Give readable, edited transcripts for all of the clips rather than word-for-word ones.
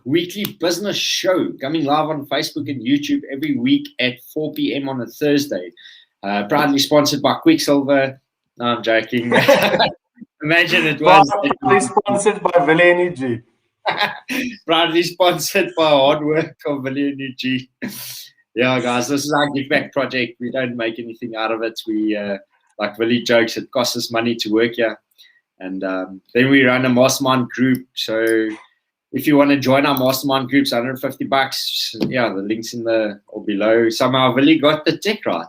weekly business show coming live on Facebook and YouTube every week at 4 p.m. on a Thursday. Proudly sponsored by Quicksilver. No, I'm joking. Imagine it was. Proudly sponsored by Willie and Eugene. Proudly sponsored by hard work of Willie and Eugene. Yeah, guys, this is our give back project. We don't make anything out of it. We, like Willie jokes, it costs us money to work here. And then we run a mastermind group. So if you want to join our mastermind groups, $150. Yeah, the link's in the or below. Somehow Willie got the tech right.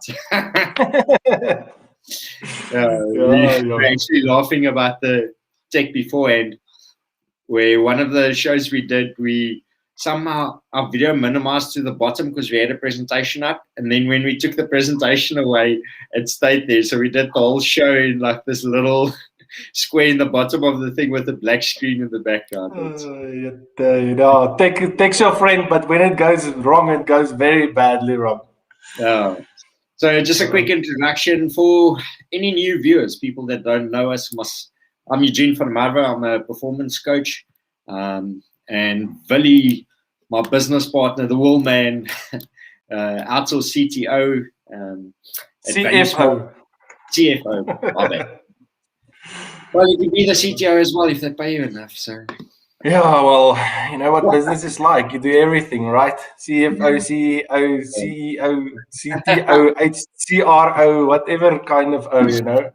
We're actually laughing about the tech beforehand, where one of the shows we did, we somehow our video minimized to the bottom because we had a presentation up, and then when we took the presentation away, it stayed there. So we did the whole show in like this little square in the bottom of the thing with a black screen in the background. Tech's your friend, but when it goes wrong, it goes very badly wrong. Yeah. So just a quick introduction for any new viewers, people that don't know us. I'm Eugene van Marwe. I'm a performance coach. And Willie, my business partner, the wool man, outsource CTO. CFO. My bad. Well, you can be the CTO as well if they pay you enough. So. Yeah, well, you know what business is like. You do everything, right? CFO, CEO, CEO, CTO, CRO, whatever kind of O, you know.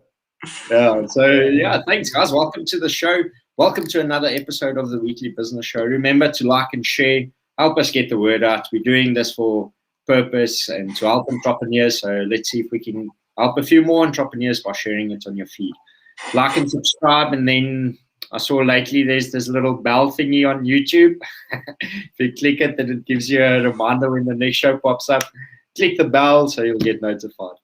Yeah, so yeah, thanks guys. Welcome to the show. Welcome to another episode of the Weekly Business Show. Remember to like and share. Help us get the word out. We're doing this for purpose and to help entrepreneurs. So let's see if we can help a few more entrepreneurs by sharing it on your feed. Like and subscribe, and then I saw lately there's this little bell thingy on YouTube. If you click it, then it gives you a reminder when the next show pops up. Click the bell so you'll get notified.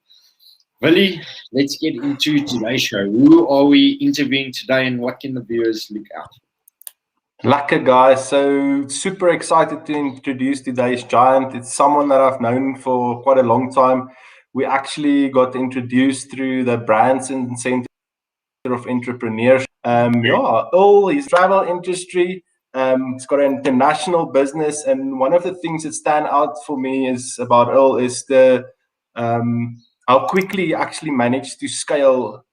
Willie, let's get into today's show. Who are we interviewing today, and what can the viewers look out for? Lekker, guys. So super excited to introduce today's giant. It's someone that I've known for quite a long time. We actually got introduced through the Brands and Center of Entrepreneurship. Earl, his travel industry. He's got an international business, and one of the things that stand out for me is about Earl is the how quickly he actually managed to scale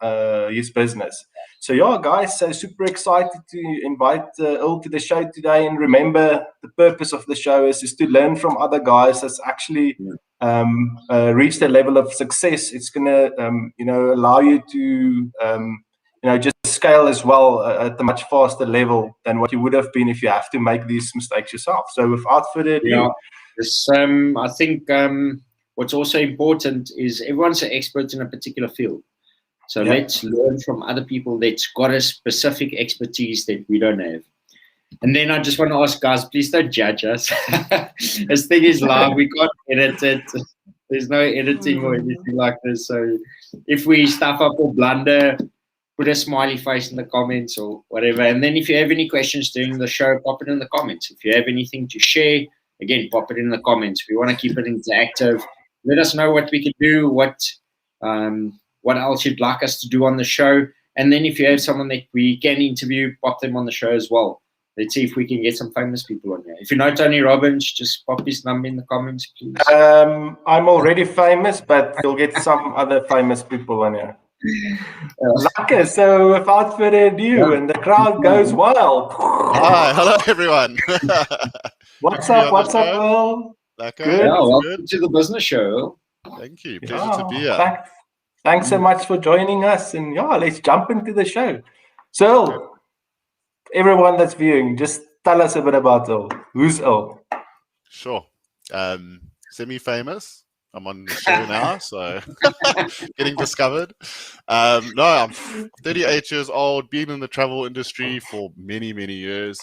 his business. So yeah, guys, so super excited to invite Earl to the show today. And remember, the purpose of the show is to learn from other guys that's actually reached a level of success. It's gonna allow you to just scale as well at a much faster level than what you would have been if you have to make these mistakes yourself. So without further ado, I think what's also important is everyone's an expert in a particular field. So let's learn from other people that's got a specific expertise that we don't have. And then I just want to ask guys, please don't judge us. This thing is live. We can't edit it. There's no editing or anything like this. So if we stuff up or blunder, put a smiley face in the comments or whatever. And then if you have any questions during the show, pop it in the comments. If you have anything to share, again, pop it in the comments. We want to keep it interactive. Let us know what we can do, what else you'd like us to do on the show. And then if you have someone that we can interview, pop them on the show as well. Let's see if we can get some famous people on here. If you know Tony Robbins, just pop his number in the comments, please. I'm already famous, but you'll get some other famous people on here. Lekker, so without further ado, and the crowd goes wild. Hi, hello everyone. What's up, Earl? Good. Welcome to the business show. Thank you. Pleasure to be here. Thanks so much for joining us, and let's jump into the show. So, everyone that's viewing, just tell us a bit about Earl. Who's Earl? Sure. Semi-famous. I'm on the show now, so getting discovered. No, I'm 38 years old, been in the travel industry for many, many years.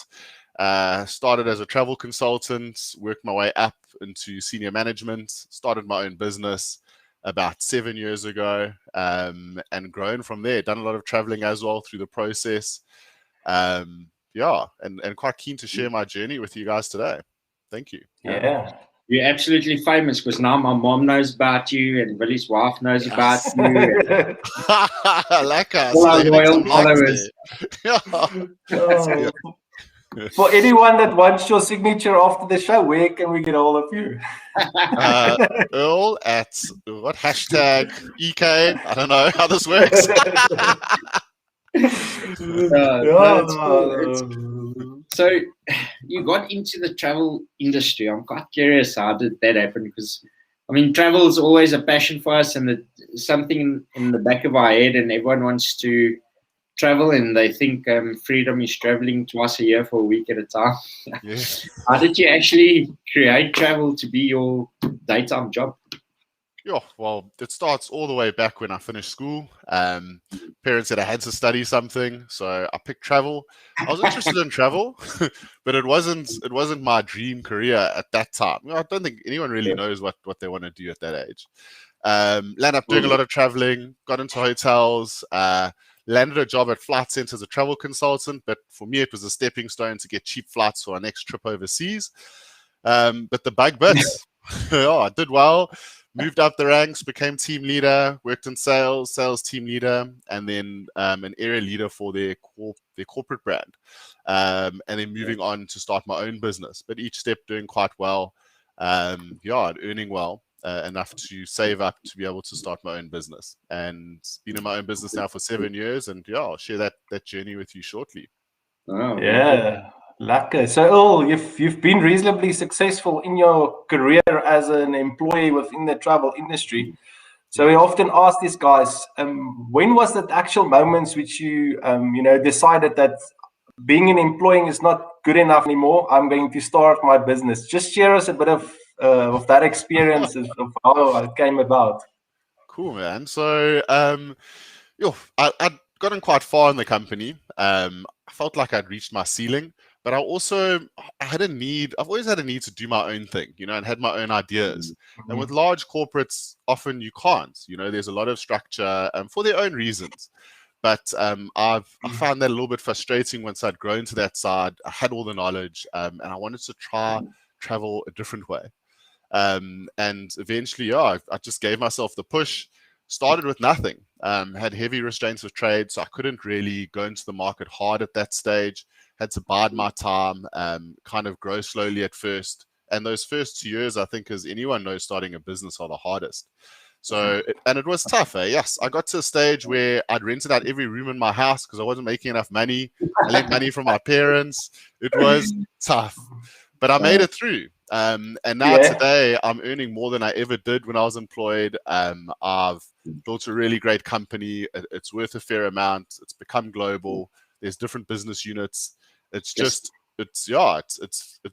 Started as a travel consultant, worked my way up into senior management, started my own business about 7 years ago, and grown from there. Done a lot of traveling as well through the process. And quite keen to share my journey with you guys today. Thank you. Yeah. You're absolutely famous because now my mom knows about you and Willie's wife knows about you. Like us. All our loyal followers. For anyone that wants your signature after the show, where can we get all of you? Earl at what hashtag EK? I don't know how this works. No, it's cool. So you got into the travel industry. I'm quite curious, how did that happen? Because I mean, travel is always a passion for us, and it's something in the back of our head, and everyone wants to travel, and they think freedom is traveling twice a year for a week at a time. Yeah. How did you actually create travel to be your daytime job? Yeah, well, it starts all the way back when I finished school. Parents said I had to study something, so I picked travel. I was interested in travel, but it wasn't my dream career at that time. I don't think anyone really knows what they want to do at that age. Landed up doing a lot of traveling, got into hotels, landed a job at Flight Centre as a travel consultant, but for me it was a stepping stone to get cheap flights for our next trip overseas. But the bug bits, I did well. Moved up the ranks, became team leader, worked in sales team leader, and then an area leader for their corporate brand. And then moving on to start my own business. But each step doing quite well. Earning well, enough to save up to be able to start my own business. And been in my own business now for 7 years. And I'll share that journey with you shortly. Oh, yeah. Lekker. So, Earl, you've been reasonably successful in your career as an employee within the travel industry. So we often ask these guys, when was that actual moments which you, decided that being an employee is not good enough anymore? I'm going to start my business. Just share us a bit of that experience of how it came about. Cool, man. So, I'd gotten quite far in the company. I felt like I'd reached my ceiling. But I've always had a need to do my own thing, and had my own ideas. Mm-hmm. And with large corporates, often you can't, there's a lot of structure for their own reasons. But I found that a little bit frustrating once I'd grown to that side. I had all the knowledge, and I wanted to try travel a different way. And eventually, I just gave myself the push. Started with nothing. Had heavy restraints of trade, so I couldn't really go into the market hard at that stage. Had to bide my time, kind of grow slowly at first. And those first 2 years, I think, as anyone knows, starting a business are the hardest. So, and it was tough. Yes, I got to a stage where I'd rented out every room in my house because I wasn't making enough money. I lent money from my parents. It was tough, but I made it through. And now today, I'm earning more than I ever did when I was employed. I've built a really great company. It's worth a fair amount. It's become global. There's different business units. It's just, it's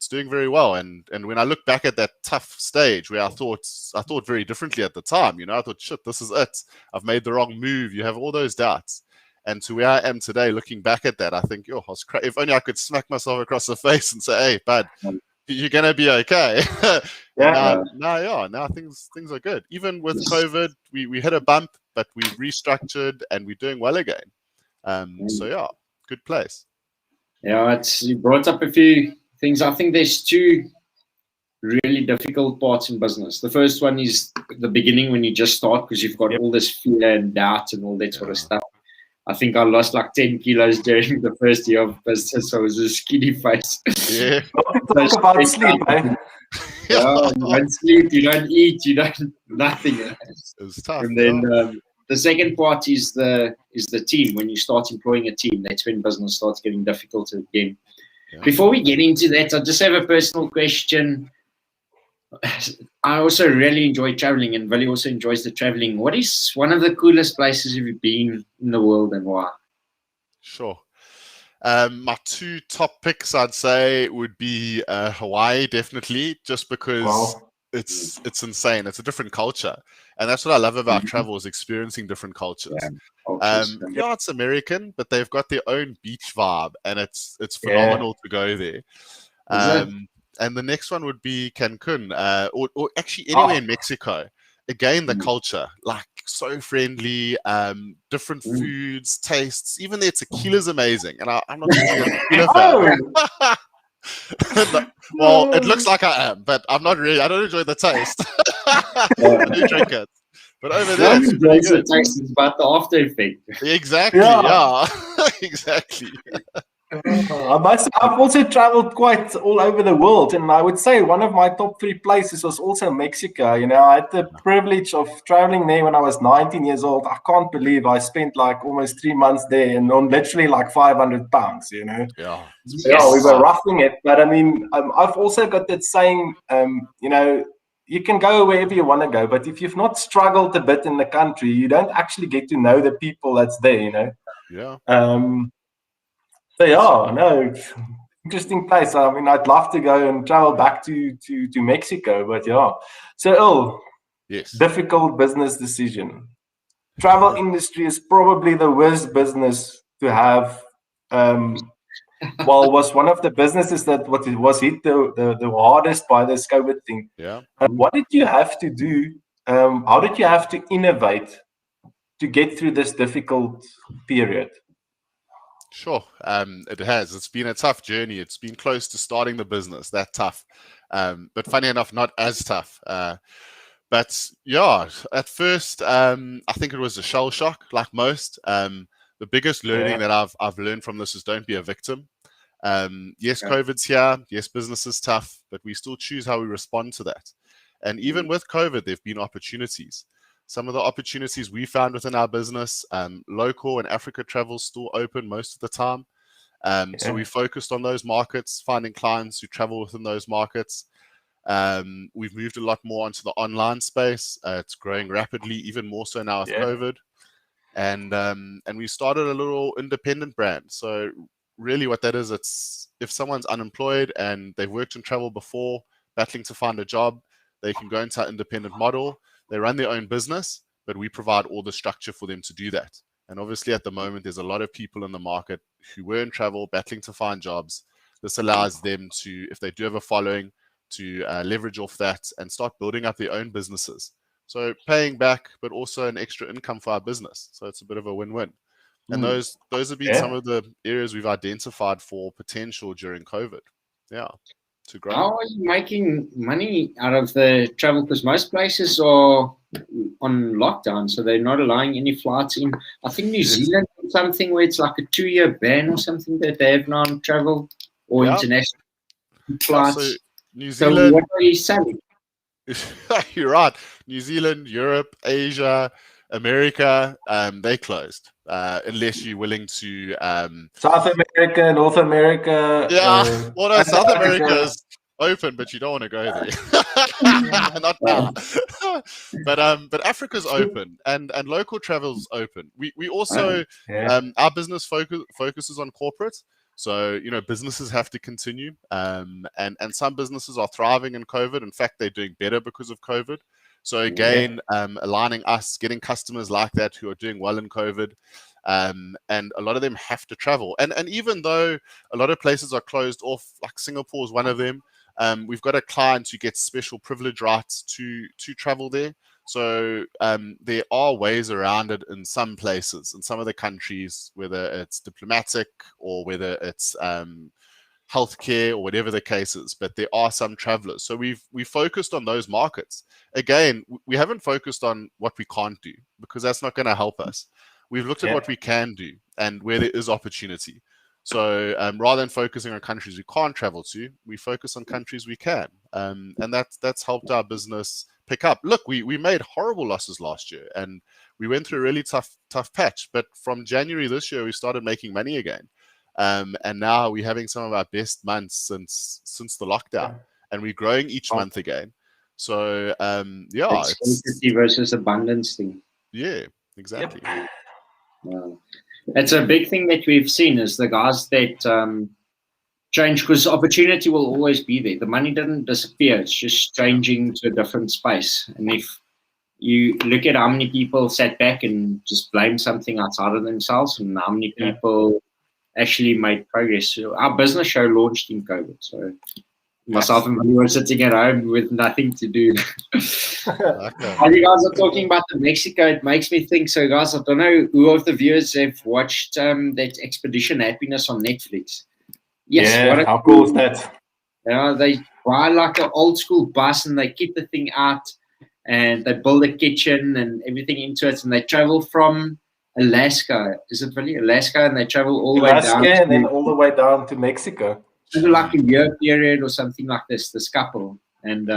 doing very well. And when I look back at that tough stage where I thought very differently at the time, I thought, shit, this is it. I've made the wrong move. You have all those doubts. And to where I am today, looking back at that, I think, if only I could smack myself across the face and say, hey, bud, you're going to be okay. Now things are good. Even with COVID, we hit a bump, but we restructured and we're doing well again. Good place. Yeah, you brought up a few things. I think there's two really difficult parts in business. The first one is the beginning when you just start, because you've got all this fear and doubt and all that sort of stuff. I think I lost like 10 kilos during the first year of business. So it was a skinny face. Yeah. Talk about sleep, eh? You don't sleep, you don't eat, you don't nothing. It's tough. And then the second part is the team. When you start employing a team, that's when business starts getting difficult again. Yeah. Before we get into that, I just have a personal question. I also really enjoy traveling, and Willie also enjoys the traveling. What is one of the coolest places you've been in the world, and why? Sure. My two top picks, I'd say, would be Hawaii, definitely, just because it's insane. It's a different culture. And that's what I love about travel, is experiencing different cultures. It's American, but they've got their own beach vibe, and it's phenomenal to go there. And the next one would be Cancun, or actually anywhere in Mexico. Again, the culture, like so friendly, different foods, tastes. Even their tequila's amazing. And I'm not really a tequila fan. Well, it looks like I am, but I'm not really. I don't enjoy the taste. I do drink it. But over there, it's pretty good. The taste is about the after effect. Exactly. Yeah. Exactly. I've also traveled quite all over the world, and I would say one of my top 3 places was also Mexico. You know, I had the privilege of traveling there when I was 19 years old. I can't believe I spent like almost 3 months there and on literally like 500 pounds, you know. Yeah. Yeah, we were roughing it. But I mean, I've also got that saying, you know, you can go wherever you want to go, but if you've not struggled a bit in the country, you don't actually get to know the people that's there, you know. Yeah. So yeah, no, interesting place. I mean, I'd love to go and travel back to Mexico, but yeah. So Earl, Yes. difficult business decision. Travel industry is probably the worst business to have. Well, was one of the businesses that was hit the hardest by this COVID thing. Yeah. What did you have to do? How did you have to innovate to get through this difficult period? Sure. It has. It's been a tough journey. It's been close to starting the business, that tough. But funny enough, not as tough. But yeah, at first, I think it was a shell shock, like most. The biggest learning that I've learned from this is don't be a victim. Yes, COVID's here. Yes, business is tough, but we still choose how we respond to that. And even with COVID, there have been opportunities. Some of the opportunities we found within our business, local and Africa travel still open most of the time. So we focused on those markets, finding clients who travel within those markets. We've moved a lot more onto the online space. It's growing rapidly, even more so now with COVID. And we started a little independent brand. So really what that is, it's if someone's unemployed and they've worked in travel before, battling to find a job, they can go into our independent model. They run their own business, but we provide all the structure for them to do that. And obviously at the moment, there's a lot of people in the market who were in travel, battling to find jobs. This allows them to, if they do have a following, to leverage off that and start building up their own businesses. So paying back, but also an extra income for our business. So it's a bit of a win-win. And those have been some of the areas we've identified for potential during COVID. Yeah, to grow. How are you making money out of the travel? Because most places are on lockdown, so they're not allowing any flights in. I think New Zealand did something where it's like a 2-year ban or something that they have now on travel or international flights. So New Zealand. So what are you selling? You're right. New Zealand, Europe, Asia, America, they closed. Unless you're willing to South America, North America. Well, no, South America is open, but you don't want to go there. Not now. But Africa's open and local travel's open. We also our business focuses on corporate. So, you know, businesses have to continue. And some businesses are thriving in COVID. In fact, they're doing better because of COVID. So again, aligning us, getting customers like that who are doing well in COVID. And a lot of them have to travel. And even though a lot of places are closed off, like Singapore is one of them, we've got a client who gets special privilege rights to travel there. So there are ways around it in some places, in some of the countries, whether it's diplomatic or whether it's healthcare or whatever the case is. But there are some travelers. So we focused on those markets. Again, we haven't focused on what we can't do because that's not going to help us. We've looked at what we can do and where there is opportunity. So rather than focusing on countries we can't travel to, we focus on countries we can. And that's helped our business pick up. Look, we made horrible losses last year and we went through a really tough patch. But from January this year, we started making money again. And now we're having some of our best months since the lockdown. And we're growing each month again. So, it's scarcity versus abundance thing. Yeah, exactly. It's a big thing that we've seen is the guys that change because opportunity will always be there. The money doesn't disappear. It's just changing to a different space. And if you look at how many people sat back and just blamed something outside of themselves and how many people actually made progress. So our business show launched in COVID. So myself and Willie were sitting at home with nothing to do. While you guys are talking about the Mexico, it makes me think. So, guys, I don't know who of the viewers have watched that Expedition Happiness on Netflix. Yes, how cool is that? They buy like an old school bus and they keep the thing out and they build a kitchen and everything into it and they travel from Alaska. Is it really Alaska? And they travel all the way Alaska down and then all the way down to Mexico. to like a year period or something like this couple. And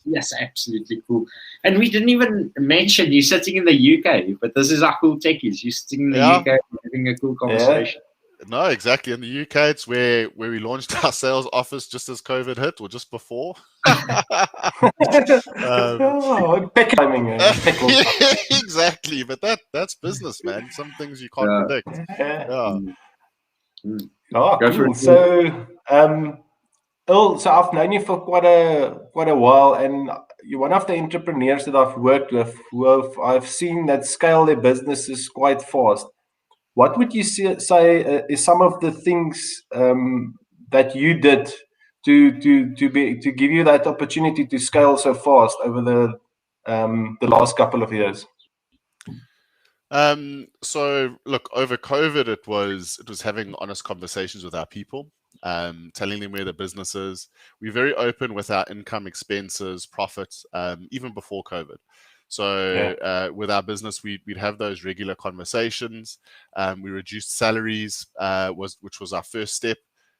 yes, absolutely cool. And we didn't even mention you sitting in the UK, but this is our cool techies. You're sitting in the UK having a cool conversation. No, exactly. In the UK, it's where we launched our sales office just as COVID hit, or just before. Exactly, but that's business, man. Some things you can't predict. Yeah. Oh, cool. So, Earl, so I've known you for quite a while, and you're one of the entrepreneurs that I've worked with who I've seen that scale their businesses quite fast. What would you say is some of the things that you did to give you that opportunity to scale so fast over the last couple of years? So look, over COVID, it was having honest conversations with our people, telling them where the business is. We're very open with our income, expenses, profits, even before COVID. So with our business, we'd have those regular conversations. We reduced salaries, which was our first step.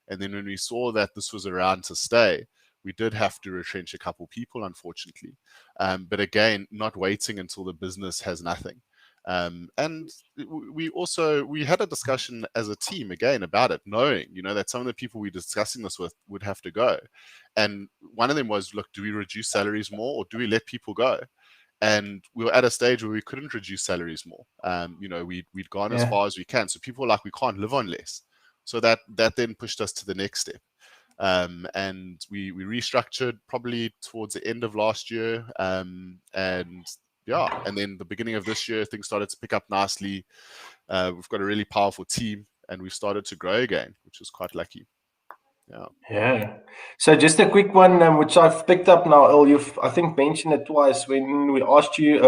And then when we saw that this was around to stay, we did have to retrench a couple people, unfortunately. But again, not waiting until the business has nothing. And we had a discussion as a team again about it, knowing, that some of the people we're discussing this with would have to go. And one of them was, look, do we reduce salaries more or do we let people go? And we were at a stage where we couldn't reduce salaries more. We'd gone as far as we can. So people were like, we can't live on less. So that then pushed us to the next step. And we restructured probably towards the end of last year. And then the beginning of this year, things started to pick up nicely. We've got a really powerful team and we've started to grow again, which is quite lucky. Yeah. So just a quick one, which I've picked up now, Earl, you've, I think, mentioned it twice when we asked you,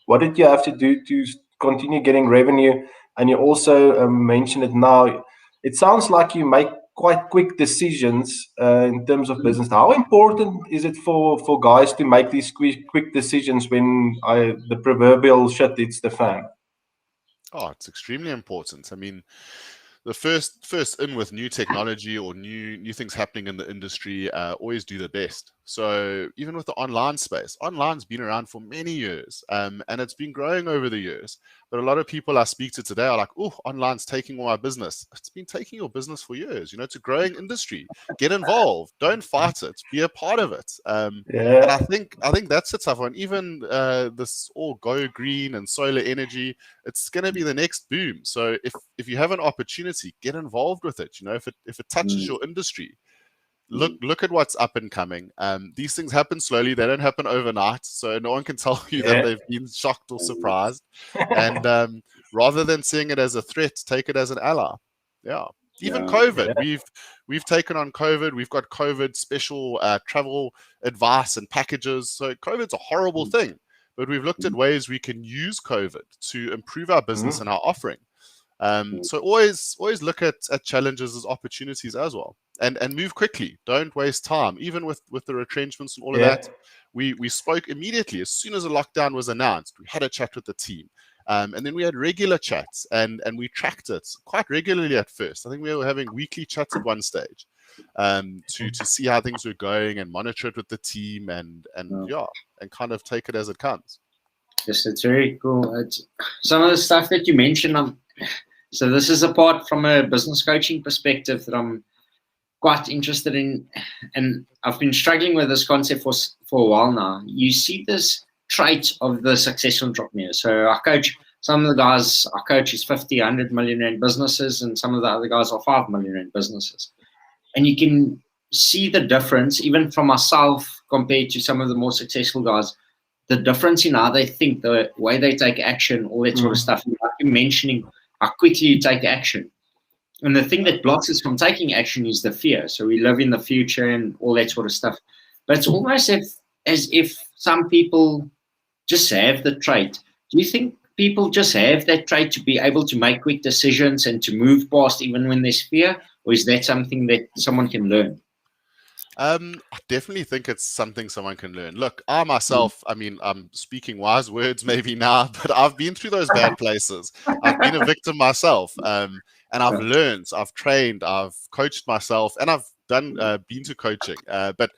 what did you have to do to continue getting revenue? And you also mentioned it now. It sounds like you make quite quick decisions in terms of business. How important is it for guys to make these quick decisions when the proverbial shit hits the fan? Oh, it's extremely important. I mean, the first in with new technology or new things happening in the industry, always do the best. So even with the online space, online's been around for many years, and it's been growing over the years. But a lot of people I speak to today are like, oh, online's taking all my business. It's been taking your business for years. It's a growing industry. Get involved. Don't fight it. Be a part of it. And I think that's a tough one. Even this all go green and solar energy, it's going to be the next boom. So if you have an opportunity, get involved with it. If it touches your industry, look at what's up and coming. These things happen slowly. They don't happen overnight. So no one can tell you that they've been shocked or surprised. And rather than seeing it as a threat, take it as an ally. Even COVID, we've taken on COVID. We've got COVID special travel advice and packages. So COVID's a horrible thing, but we've looked at ways we can use COVID to improve our business and our offering. So always look at challenges as opportunities as well, and move quickly. Don't waste time. Even with the retrenchments and all of that, we spoke immediately as soon as the lockdown was announced. We had a chat with the team, and then we had regular chats, and we tracked it quite regularly at first. I think we were having weekly chats at one stage, to see how things were going and monitor it with the team, and kind of take it as it comes. Yes, it's very cool. It's some of the stuff that you mentioned. So this is a part from a business coaching perspective that I'm quite interested in, and I've been struggling with this concept for a while now. You see this trait of the successful entrepreneur. So I coach some of the guys. I coach is 50, 100 million rand businesses, and some of the other guys are 5 million rand businesses. And you can see the difference, even from myself compared to some of the more successful guys. The difference in how they think, the way they take action, all that sort of stuff. Like you're mentioning, how quickly you take action. And the thing that blocks us from taking action is the fear. So we live in the future and all that sort of stuff. But it's almost as if some people just have the trait. Do you think people just have that trait to be able to make quick decisions and to move past even when there's fear? Or is that something that someone can learn? I definitely think it's something someone can learn. Look, I myself, I mean, I'm speaking wise words maybe now, but I've been through those bad places. I've been a victim myself, and I've learned, I've trained, I've coached myself, and I've been to coaching. But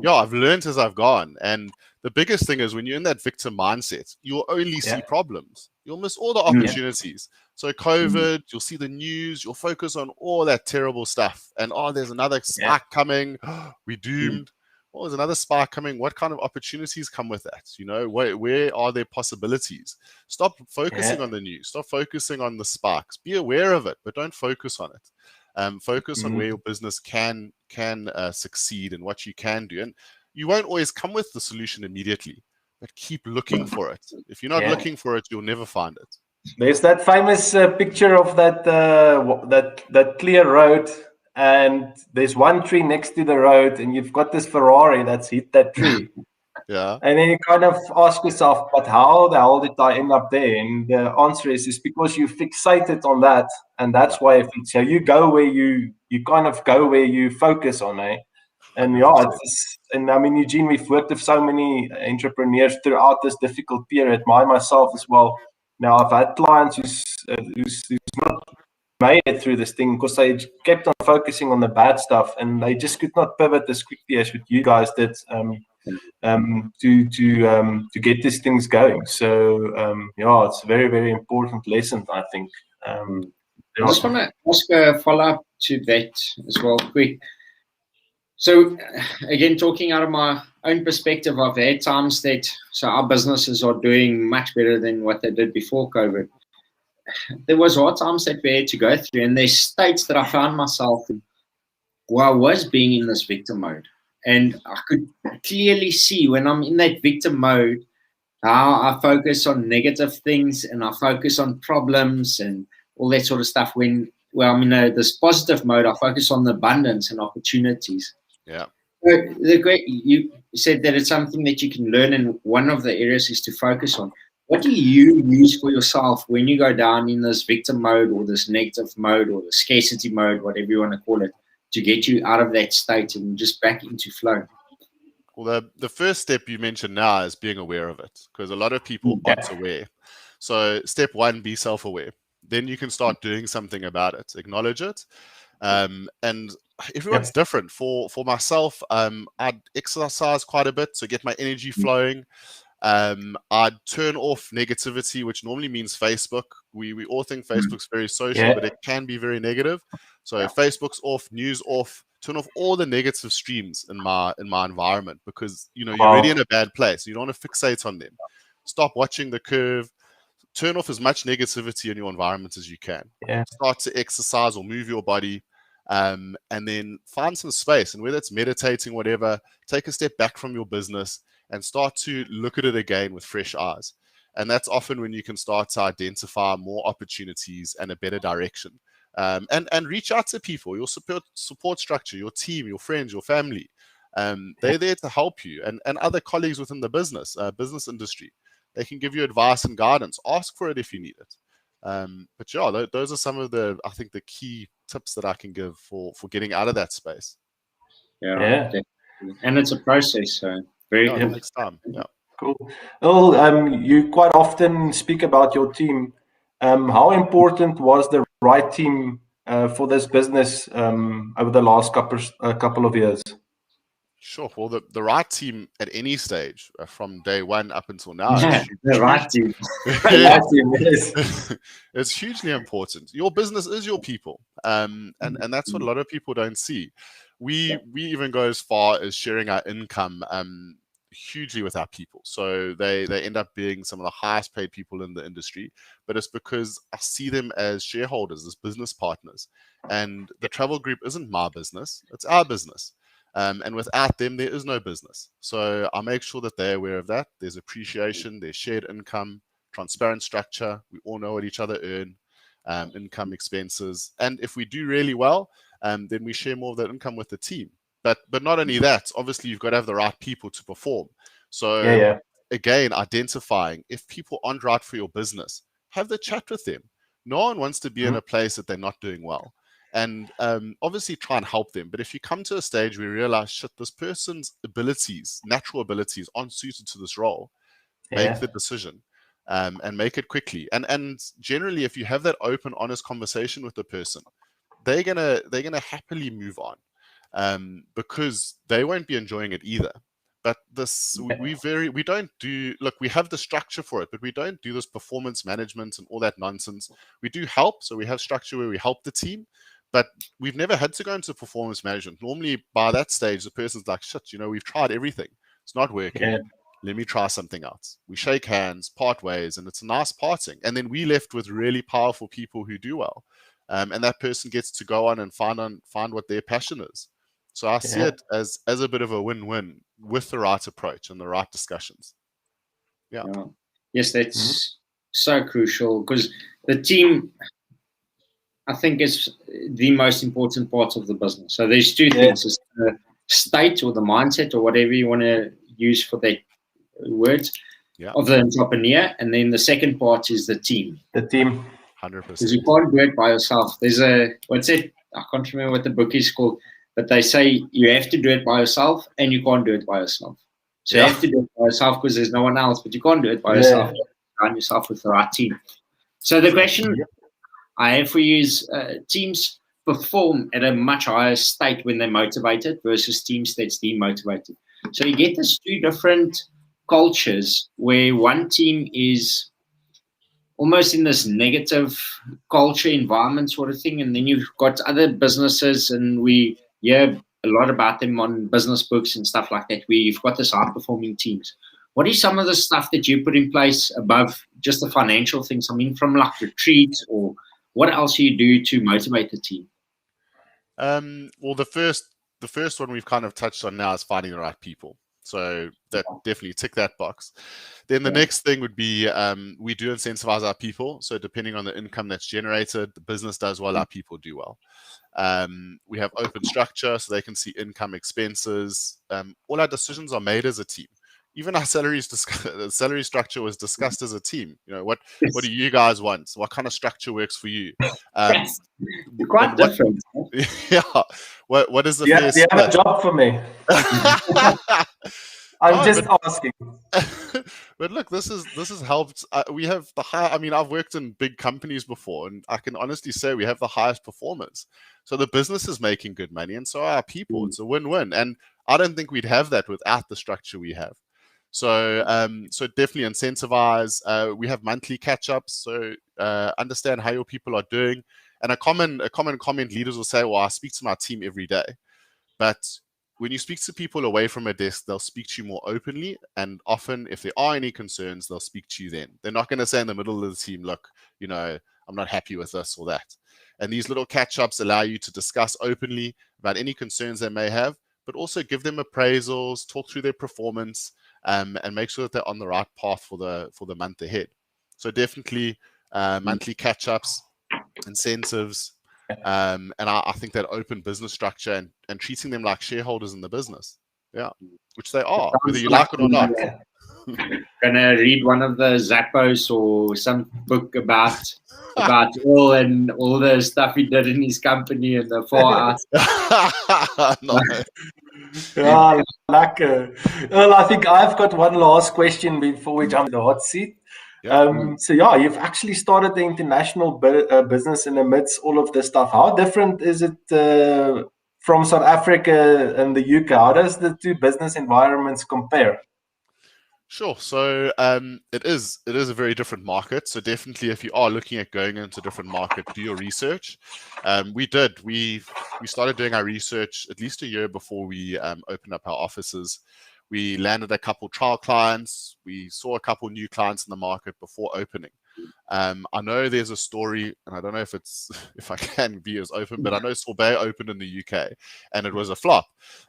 yeah, I've learned as I've gone. And the biggest thing is when you're in that victim mindset, you'll only see problems. You'll miss all the opportunities. So COVID, you'll see the news, you'll focus on all that terrible stuff. And oh, there's another spike coming. We're doomed. Oh, there's another spike coming. What kind of opportunities come with that? You know, where are there possibilities? Stop focusing on the news. Stop focusing on the sparks. Be aware of it, but don't focus on it. Focus on where your business can succeed and what you can do. And you won't always come with the solution immediately, but keep looking for it. If you're not looking for it, you'll never find it. There's that famous picture of that clear road, and there's one tree next to the road, and you've got this Ferrari that's hit that tree. Yeah. And then you kind of ask yourself, but how the hell did I end up there? And the answer is because you fixated on that, and that's why. So you go where you kind of go where you focus on, eh? And and I mean, Eugene, we've worked with so many entrepreneurs throughout this difficult period. Myself as well. Now, I've had clients who's not made it through this thing because they kept on focusing on the bad stuff, and they just could not pivot as quickly as what you guys did to get these things going. So, it's a very, very important lesson, I think. I just want to ask a follow-up to that as well, quick. So again, talking out of my own perspective, I've had times that our businesses are doing much better than what they did before COVID. There was hard times that we had to go through, and there's states that I found myself in where I was being in this victim mode. And I could clearly see when I'm in that victim mode, how I focus on negative things and I focus on problems and all that sort of stuff. When I'm in this positive mode, I focus on the abundance and opportunities. Yeah. You said that it's something that you can learn, and one of the areas is to focus on. What do you use for yourself when you go down in this victim mode or this negative mode or the scarcity mode, whatever you want to call it, to get you out of that state and just back into flow? Well, the first step you mentioned now is being aware of it, because a lot of people aren't aware. So step one, be self-aware. Then you can start doing something about it, acknowledge it. And everyone's different. For myself, I'd exercise quite a bit to get my energy flowing. I'd turn off negativity, which normally means Facebook. We all think Facebook's very social, but it can be very negative. So Facebook's off, news off, turn off all the negative streams in my environment, because you're already in a bad place. You don't want to fixate on them. Stop watching the curve. Turn off as much negativity in your environment as you can. Start to exercise or move your body. And then find some space, and whether it's meditating, whatever, take a step back from your business and start to look at it again with fresh eyes. And that's often when you can start to identify more opportunities and a better direction. And reach out to people, your support structure, your team, your friends, your family. They're there to help you, and other colleagues within the business industry. They can give you advice and guidance. Ask for it if you need it. But those are some of I think the key tips that I can give for getting out of that space. Definitely. And it's a process, so very it takes time. Cool. Earl, you quite often speak about your team. How important was the right team for this business over the last couple of years? Sure. Well, the right team at any stage, from day one up until now, the right team. It's hugely important. Your business is your people, and that's what a lot of people don't see. We even go as far as sharing our income hugely with our people. So they end up being some of the highest paid people in the industry, but it's because I see them as shareholders, as business partners. And the travel group isn't my business, it's our business. And without them, there is no business. So I make sure that they're aware of that. There's appreciation, there's shared income, transparent structure. We all know what each other earn, income, expenses. And if we do really well, then we share more of that income with the team. But not only that, obviously you've got to have the right people to perform. So again, identifying if people aren't right for your business, have the chat with them. No one wants to be in a place that they're not doing well. and obviously try and help them. But if you come to a stage where you realize, shit, this person's abilities, natural abilities, aren't suited to this role, make the decision. And make it quickly. And generally, if you have that open, honest conversation with the person, they're gonna happily move on, because they won't be enjoying it either. But this, we don't do. Look, we have the structure for it, but we don't do this performance management and all that nonsense. We do help, so we have structure where we help the team, but we've never had to go into performance management. Normally, by that stage, the person's like, shit, we've tried everything. It's not working. Yeah. Let me try something else. We shake hands, part ways, and it's a nice parting. And then we left with really powerful people who do well. And that person gets to go on and find what their passion is. So I see it as a bit of a win-win with the right approach and the right discussions. Yeah. Yes, that's so crucial, because the team, I think, is the most important part of the business. So there's two things: it's the state or the mindset or whatever you want to use for that word of the entrepreneur, and then the second part is the team. 100%. Because you can't do it by yourself. There's I can't remember what the book is called, but they say you have to do it by yourself and you can't do it by yourself. So you have to do it by yourself because there's no one else, but you can't do it by yourself. You have to find yourself with the right team. So the question I have for you is, teams perform at a much higher state when they're motivated versus teams that's demotivated. So you get these two different cultures where one team is almost in this negative culture environment sort of thing, and then you've got other businesses, and we hear a lot about them on business books and stuff like that, where you've got this high performing teams. What is some of the stuff that you put in place above just the financial things? I mean, from like retreats, or what else you do to motivate the team? Well, the first one we've kind of touched on now is finding the right people. So that definitely tick that box. Then the next thing would be, we do incentivize our people. So depending on the income that's generated, the business does well, our people do well. We have open structure so they can see income, expenses. All our decisions are made as a team. Even our salary structure was discussed as a team. What do you guys want? What kind of structure works for you? Quite different. What is the fair split? You have a job for me. I'm just asking. But look, this has helped. We have the high. I mean, I've worked in big companies before, and I can honestly say we have the highest performance. So the business is making good money, and so are our people. It's a win-win, and I don't think we'd have that without the structure we have. So, so definitely incentivize. We have monthly catch-ups, so understand how your people are doing. And a common comment leaders will say, "Well, I speak to my team every day," but when you speak to people away from a desk, they'll speak to you more openly, and often, if there are any concerns, they'll speak to you then. They're not going to say in the middle of the team, "Look, I'm not happy with this or that." And these little catch-ups allow you to discuss openly about any concerns they may have, but also give them appraisals, talk through their performance, and make sure that they're on the right path for the month ahead. So definitely monthly catch-ups, incentives, and I think that open business structure and treating them like shareholders in the business, which they are, whether you like it or not. Gonna read one of the Zappos or some book about Earl and all the stuff he did in his company and the 4 hours. Yeah, Earl, I think I've got one last question before we jump in the hot seat. So you've actually started the international business in amidst all of this stuff. How different is it from South Africa and the UK? How does the two business environments compare? Sure. So it is a very different market. So definitely, if you are looking at going into a different market, do your research. We started doing our research at least a year before we opened up our offices. We landed a couple trial clients. We saw a couple new clients in the market before opening. I know there's a story, and I don't know if I can be as open, but I know Sorbet opened in the UK and it was a flop.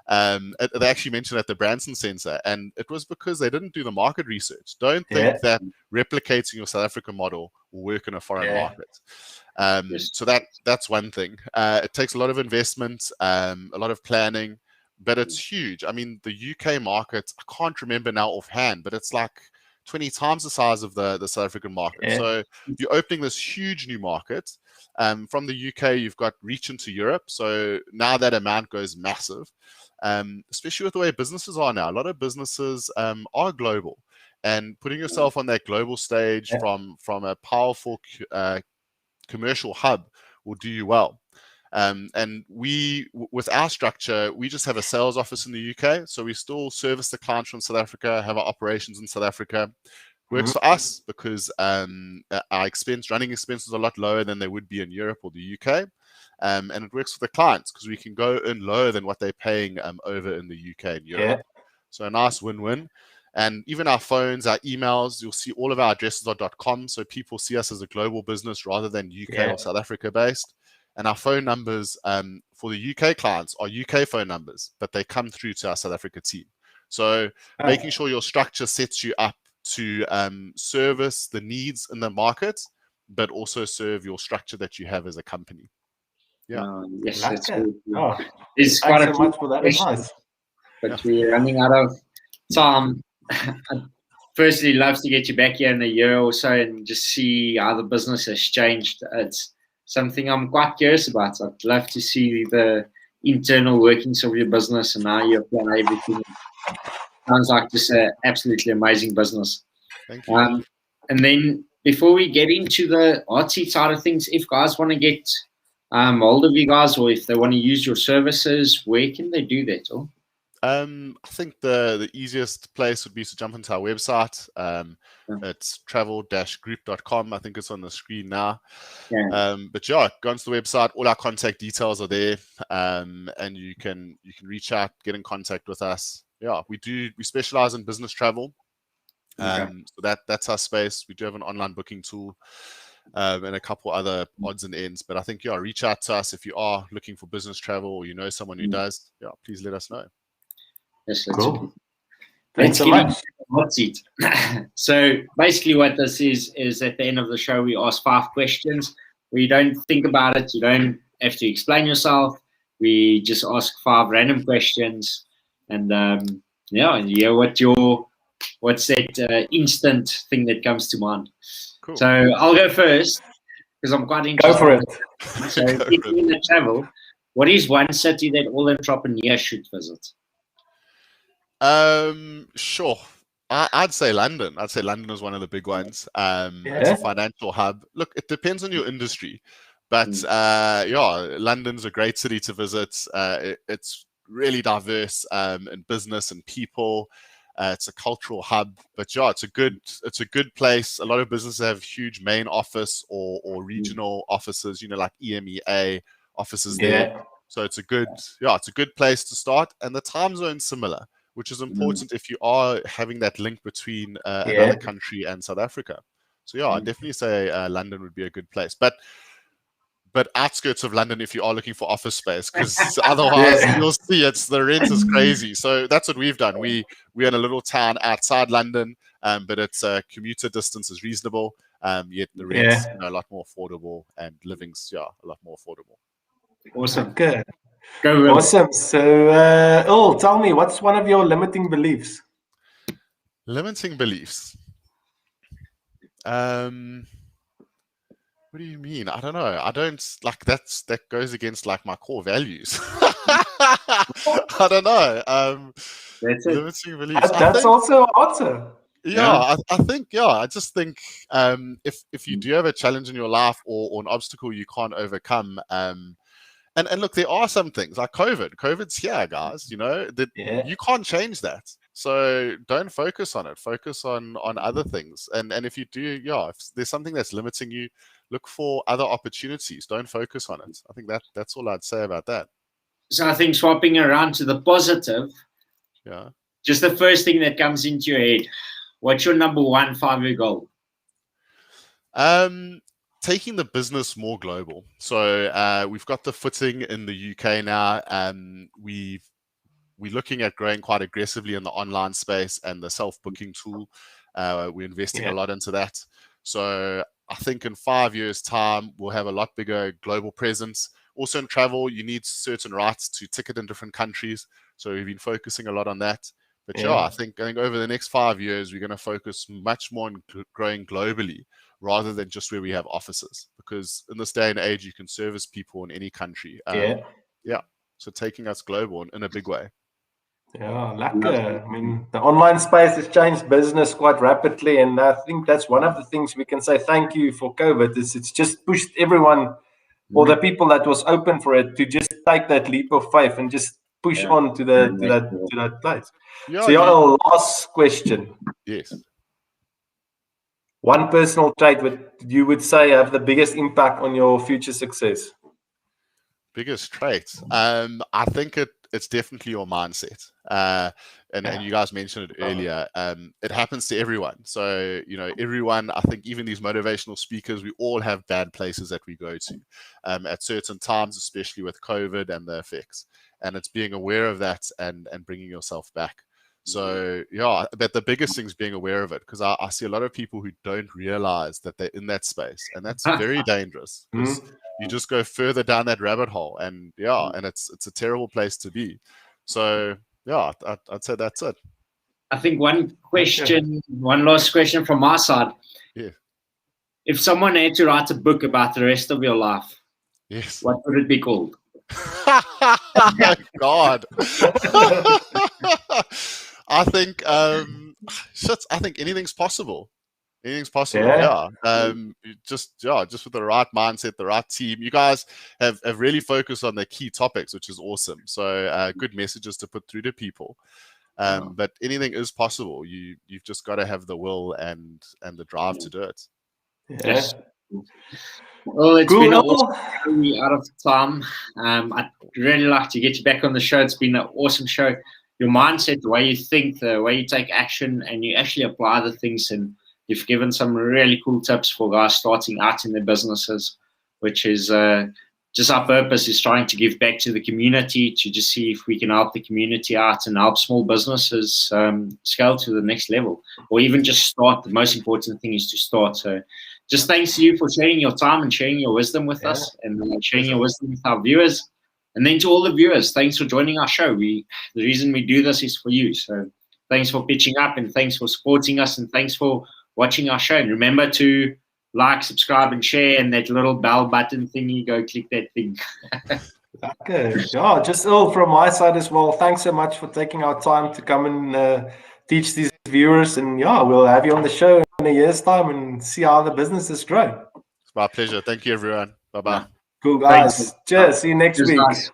They actually mentioned at the Branson Center, and it was because they didn't do the market research. Don't think that replicating your South African model will work in a foreign market. So that's one thing. It takes a lot of investment, a lot of planning, but it's huge. I mean, the UK market, I can't remember now offhand, but it's like 20 times the size of the South African market. Yeah. So you're opening this huge new market. From the UK, you've got reach into Europe. So now that amount goes massive, especially with the way businesses are now. A lot of businesses are global, and putting yourself on that global stage from a powerful commercial hub will do you well. And with our structure, we just have a sales office in the UK. So we still service the clients from South Africa, have our operations in South Africa. Works for us because our running expenses are a lot lower than they would be in Europe or the UK. And it works for the clients because we can go in lower than what they're paying over in the UK and Europe. So a nice win-win. And even our phones, our emails, you'll see all of our addresses are .com. So people see us as a global business rather than UK or South Africa based. And our phone numbers for the UK clients are UK phone numbers, but they come through to our South Africa team. So making sure your structure sets you up to service the needs in the market, but also serve your structure that you have as a company. Yes, like that's it. good. Oh, It's thanks quite so much for that advice. But we're running out of time. I'd firstly love to get you back here in a year or so and just see how the business has changed. It's something I'm quite curious about. I'd love to see the internal workings of your business and how you apply everything. Sounds like just an absolutely amazing business. Thank you. And then before we get into the hot seat side of things, if guys want to get hold of you guys, or if they want to use your services, where can they do that? Or? I think the easiest place would be to jump into our website. It's travel-group.com. I think it's on the screen now. But go onto the website. All our contact details are there, and you can reach out, get in contact with us. We specialize in business travel. So that's our space. We do have an online booking tool and a couple other odds and ends. But I think reach out to us if you are looking for business travel or you know someone who does. Please let us know. Yes, cool. Thanks so much. Hot seat. So basically, what this is at the end of the show, we ask 5 questions. We don't think about it. You don't have to explain yourself. We just ask 5 random questions, and and what's that instant thing that comes to mind. Cool. So I'll go first because I'm quite interested. Go for it. So if you're in the travel, what is one city that all entrepreneurs should visit? Sure. I'd say London. I'd say London is one of the big ones. It's a financial hub. Look, it depends on your industry, but London's a great city to visit. It's really diverse in business and people. It's a cultural hub, but it's a good place. A lot of businesses have huge main office or regional offices, like EMEA offices there. So it's a good place to start, and the time zone's similar, which is important if you are having that link between another country and South Africa. So I'd definitely say London would be a good place, but outskirts of London if you are looking for office space, because otherwise you'll see the rent is crazy. So that's what we've done. We're in a little town outside London, but its commuter distance is reasonable. Yet the rent's a lot more affordable, and living's a lot more affordable. Awesome. Good. Go Will. Awesome. So, Earl, tell me, what's one of your limiting beliefs? Limiting beliefs. What do you mean? I don't know. I don't like that goes against my core values. I don't know. That's it. Limiting beliefs. That's also an answer. I just think if you do have a challenge in your life or an obstacle you can't overcome, and look, there are some things like COVID. COVID's here, guys. You can't change that. So don't focus on it. Focus on other things. And if you do, if there's something that's limiting you, look for other opportunities. Don't focus on it. I think that's all I'd say about that. So I think swapping around to the positive. Yeah. Just the first thing that comes into your head. What's your number 1 5-year goal? Taking the business more global. So we've got the footing in the UK now. We're looking at growing quite aggressively in the online space and the self-booking tool. We're investing a lot into that. So I think in 5 years' time, we'll have a lot bigger global presence. Also in travel, you need certain rights to ticket in different countries. So we've been focusing a lot on that. But yeah, I think over the next 5 years, we're going to focus much more on growing globally rather than just where we have offices. Because in this day and age, you can service people in any country. Yeah. So taking us global in a big way. Yeah, lekker. I mean, the online space has changed business quite rapidly, and I think that's one of the things we can say thank you for COVID. Is it's just pushed everyone, or the people that was open for it, to just take that leap of faith and just push on to that place. Yeah, so, Earl, last question. Yes. One personal trait you would say have the biggest impact on your future success? Biggest trait. I think it's definitely your mindset. And you guys mentioned it earlier. It happens to everyone. So, everyone, I think even these motivational speakers, we all have bad places that we go to at certain times, especially with COVID and the effects. And it's being aware of that and bringing yourself back. So, but the biggest thing is being aware of it, because I see a lot of people who don't realize that they're in that space. And that's very dangerous, because you just go further down that rabbit hole. And and it's a terrible place to be. So, I'd say that's it. I think one last question from my side. Yeah. If someone had to write a book about the rest of your life, yes, what would it be called? God. I think I think anything's possible. Anything's possible. Just with the right mindset, the right team. You guys have really focused on the key topics, which is awesome. So good messages to put through to people. But anything is possible. You've just got to have the will and the drive to do it. Yes. Well, it's been awesome. We're out of time. I'd really like to get you back on the show. It's been an awesome show. Your mindset, the way you think, the way you take action, and you actually apply the things. And you've given some really cool tips for guys starting out in their businesses, which is just our purpose is trying to give back to the community, to just see if we can help the community out and help small businesses scale to the next level, or even just start. The most important thing is to start. So just thanks to you for sharing your time and sharing your wisdom with us, and sharing your wisdom with our viewers. And then to all the viewers, thanks for joining our show. The reason we do this is for you. So thanks for pitching up, and thanks for supporting us, and thanks for watching our show. And remember to like, subscribe, and share, and that little bell button thingy, go click that thing. Okay. Yeah, just Earl from my side as well. Thanks so much for taking our time to come and teach these viewers. And we'll have you on the show in a year's time and see how the business has grown. It's my pleasure. Thank you, everyone. Bye-bye. Cool, guys. Cheers. See you next week. Guys.